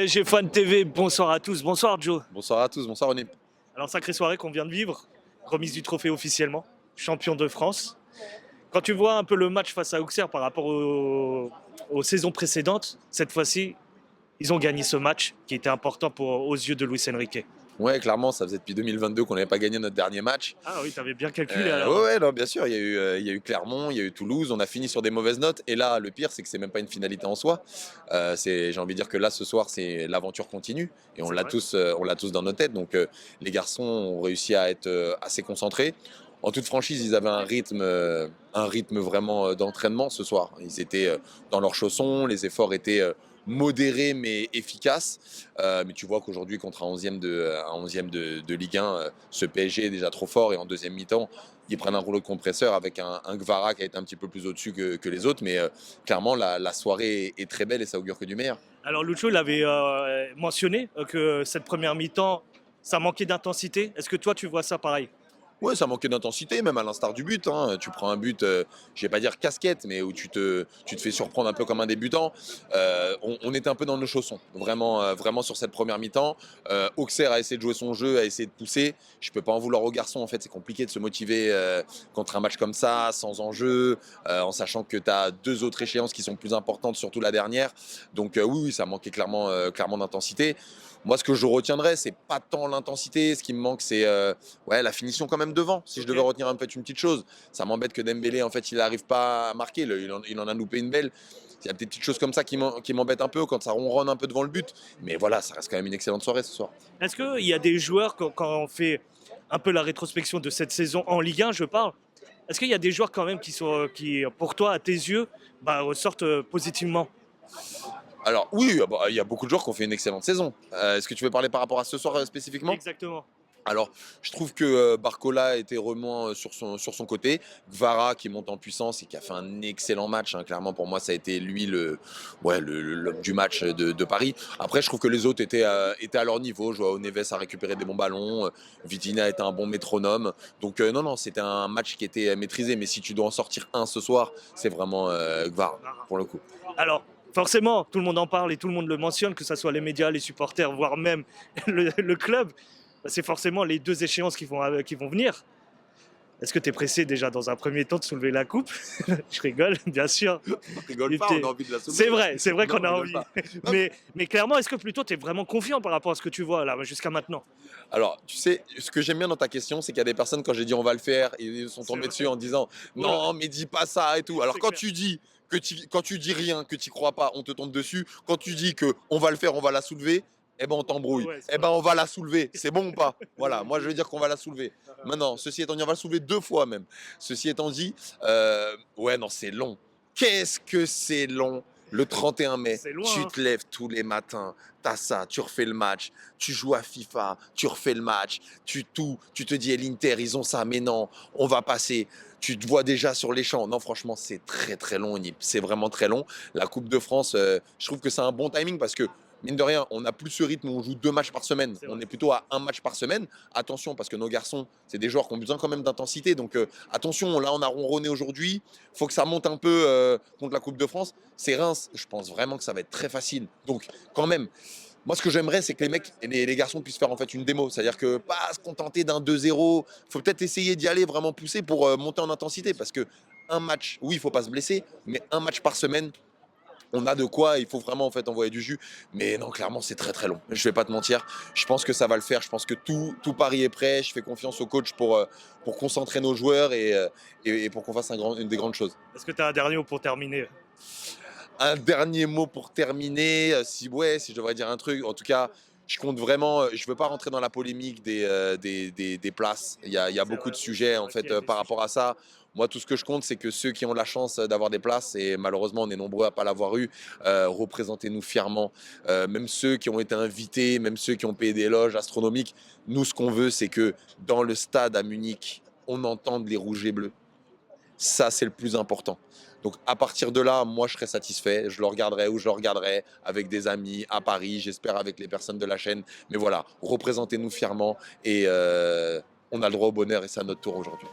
PSG Fan TV, bonsoir à tous, bonsoir Joe. Bonsoir à tous, bonsoir René. Alors sacrée soirée qu'on vient de vivre, remise du trophée officiellement, champion de France. Quand tu vois un peu le match face à Auxerre par rapport aux saisons précédentes, cette fois-ci, ils ont gagné ce match qui était important aux yeux de Luis Enrique. Ouais, clairement, ça faisait depuis 2022 qu'on n'avait pas gagné notre dernier match. Ah oui, t'avais bien calculé alors. Ouais, non, bien sûr, il y a eu Clermont, il y a eu Toulouse, on a fini sur des mauvaises notes. Et là, le pire, c'est que c'est même pas une finalité en soi. J'ai envie de dire que là, ce soir, c'est l'aventure continue. Et C'est vrai. on l'a tous dans nos têtes. Donc, les garçons ont réussi à être assez concentrés. En toute franchise, ils avaient un rythme vraiment d'entraînement ce soir. Ils étaient dans leurs chaussons, les efforts étaient modérés mais efficaces. Mais tu vois qu'aujourd'hui, contre un 11e de Ligue 1, ce PSG est déjà trop fort. Et en deuxième mi-temps, ils prennent un rouleau de compresseur avec un Gvara qui a été un petit peu plus au-dessus que les autres. Mais clairement, la soirée est très belle et ça augure que du meilleur. Alors Lucho, il avait mentionné que cette première mi-temps, ça manquait d'intensité. Est-ce que toi tu vois ça pareil? Ouais, ça manquait d'intensité, même à l'instar du but, hein. Tu prends un but, je vais pas dire casquette, mais où tu te fais surprendre un peu comme un débutant. On était un peu dans nos chaussons, vraiment sur cette première mi-temps. Auxerre a essayé de jouer son jeu, a essayé de pousser. Je peux pas en vouloir aux garçons, en fait, c'est compliqué de se motiver contre un match comme ça, sans enjeu, en sachant que tu as deux autres échéances qui sont plus importantes, surtout la dernière. Donc oui, ça manquait clairement d'intensité. Moi, ce que je retiendrai, c'est pas tant l'intensité. Ce qui me manque, c'est ouais, la finition quand même devant. Si je devais retenir en fait une petite chose, ça m'embête que Dembélé, en fait, il n'arrive pas à marquer. Il en a loupé une belle. Il y a des petites choses comme ça qui m'embêtent un peu quand ça ronronne un peu devant le but. Mais voilà, ça reste quand même une excellente soirée ce soir. Est-ce qu'il y a des joueurs, quand on fait un peu la rétrospection de cette saison en Ligue 1, je parle, est-ce qu'il y a des joueurs quand même qui pour toi, à tes yeux, ressortent positivement? Alors oui, ah bah, il y a beaucoup de joueurs qui ont fait une excellente saison. Est-ce que tu veux parler par rapport à ce soir spécifiquement? Exactement. Alors, je trouve que Barcola était vraiment sur son côté. Gvara qui monte en puissance et qui a fait un excellent match, hein. Clairement, pour moi, ça a été lui l'homme du match de Paris. Après, je trouve que les autres étaient à leur niveau. Joao Neves a récupéré des bons ballons. Vitinha était un bon métronome. Donc, non, c'était un match qui était maîtrisé. Mais si tu dois en sortir un ce soir, c'est vraiment Gvara, pour le coup. Alors, forcément, tout le monde en parle et tout le monde le mentionne, que ce soit les médias, les supporters, voire même le club. C'est forcément les deux échéances qui vont venir. Est-ce que tu es pressé déjà dans un premier temps de soulever la coupe? Je rigole, bien sûr. On rigole pas, on a envie de la soulever. C'est vrai Non, qu'on on a rigole envie. pas. Mais clairement, est-ce que plutôt tu es vraiment confiant par rapport à ce que tu vois là jusqu'à maintenant? Alors, tu sais, ce que j'aime bien dans ta question, c'est qu'il y a des personnes, quand j'ai dit on va le faire, ils sont tombés dessus en disant non, mais dis pas ça et tout. Alors, C'est quand clair. tu dis quand tu dis rien, que tu crois pas, on te tombe dessus. Quand tu dis que on va le faire, on va la soulever, eh ben on t'embrouille. Ouais, c'est Eh vrai. ben on va la soulever. C'est bon ou pas? Voilà, moi je veux dire qu'on va la soulever. Maintenant, ceci étant dit, on va la soulever deux fois même. Ceci étant dit, ouais, non, c'est long. Qu'est-ce que c'est long? Le 31 mai, C'est loin, tu hein. te lèves tous les matins, t'as ça, tu refais le match, tu joues à FIFA, tu refais le match, tu te dis, l'Inter, ils ont ça, mais non, on va passer. Tu te vois déjà sur les champs. Non, franchement, c'est très très long, Nip. C'est vraiment très long. La Coupe de France, je trouve que c'est un bon timing parce que, mine de rien, on n'a plus ce rythme où on joue deux matchs par semaine. C'est On vrai. est plutôt à un match par semaine. Attention, parce que nos garçons, c'est des joueurs qui ont besoin quand même d'intensité. Donc attention, là, on a ronronné aujourd'hui. Il faut que ça monte un peu contre la Coupe de France. C'est Reims, je pense vraiment que ça va être très facile. Donc, quand même, moi, ce que j'aimerais, c'est que les mecs et les garçons puissent faire en fait une démo. C'est-à-dire que pas se contenter d'un 2-0. Il faut peut-être essayer d'y aller, vraiment pousser pour monter en intensité. Parce que un match, oui, il ne faut pas se blesser, mais un match par semaine, on a de quoi. Il faut vraiment en fait envoyer du jus. Mais non, clairement, c'est très très long. Je vais pas te mentir. Je pense que ça va le faire. Je pense que tout Paris est prêt. Je fais confiance au coach pour concentrer nos joueurs et pour qu'on fasse une des grandes choses. Est-ce que tu as un dernier mot pour terminer? Un dernier mot pour terminer, si je devrais dire un truc, en tout cas, je compte vraiment, je ne veux pas rentrer dans la polémique des places. Il y a beaucoup de sujets en fait par rapport à ça. Moi, tout ce que je compte, c'est que ceux qui ont la chance d'avoir des places, et malheureusement, on est nombreux à ne pas l'avoir eu, représentez-nous fièrement. Même ceux qui ont été invités, même ceux qui ont payé des loges astronomiques, nous, ce qu'on veut, c'est que dans le stade à Munich, on entende les rouges et bleus. Ça, c'est le plus important. Donc, à partir de là, moi, je serai satisfait. Je le regarderai où je le regarderai, avec des amis, à Paris, j'espère avec les personnes de la chaîne. Mais voilà, représentez-nous fièrement et on a le droit au bonheur et c'est à notre tour aujourd'hui.